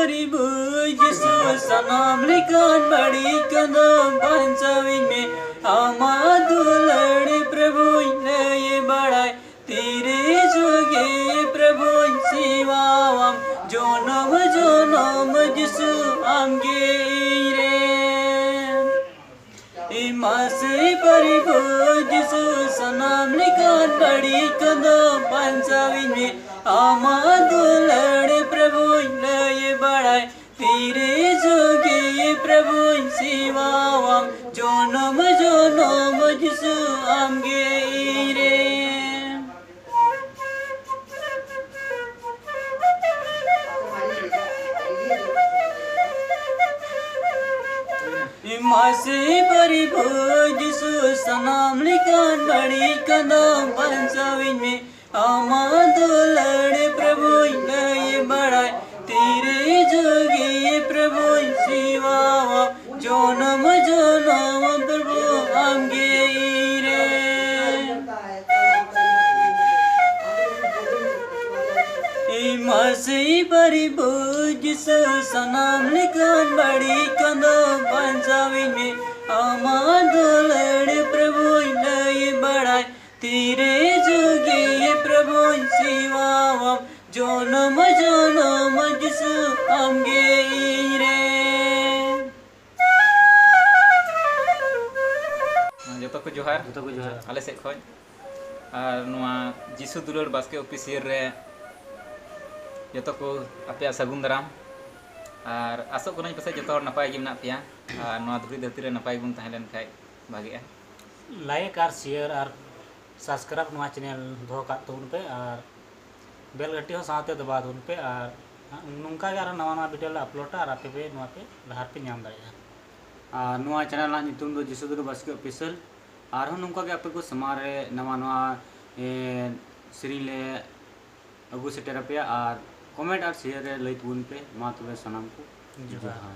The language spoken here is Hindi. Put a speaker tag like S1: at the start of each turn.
S1: परिबू जिसु सनाम लिखान बड़ी कदम पंचावी में आमा दुलड़ प्रभु ये बड़ाई तेरे जोगे प्रभु सिवावम जोनम जिसु आमगे रे इमासे परिबू जिसु सनाम लिखान बड़ी कदम पंचावी में आमा दुलड़ प्रभु ये बड़ाई तेरे जोगे प्रभु सिवावम जोनम जिसु आमगे रे इमासे परिबू जिसु सनाम लिखान बड़ी कदम पंचावी में आमा दुलड़ प्रभु ये बड़ाई तेरे जोगे प्रभु सिवावम जोनम प्रभु आमगे रे इमासे परिबू जिसु सनाम लिखान बड़ी कदम पंचावी में आमा दुलड़ प्रभु ये बड़ाई तेरे जोगे प्रभु सिवावम जोनम जिसु आमगे रे
S2: जोतो को जोहार आले से खोज और नुआ जिसु दुलड़ बास्के ऑफिसियर रे जोतो को आपे सगुन दाराम और आसो को पासे जोतो नपाय गे मेना पेया और नुआ धुरी धरती रे नपाय गुन ताहें लेन खाय भागेआ
S3: लाइक और शेयर और सब्सक्राइब नुआ चैनल दो का तुन पे और बेल घंटी हो साथे दबा दुन पे और नुंका गे नवा नवा वीडियो ला अपलोड और आपे पे नुआ पे लहार पे नाम दाड़ेया
S4: और नुआ चैनल ना नितुम दो जिसु दुलड़ बास्के ऑफिशियल और हम नुंका गे आपे को समार रे नवा नवा श्री ले अगु सेटेर पे और कमेंट और शेयर रे लई तुन पे मा तबे सनाम को जोहार।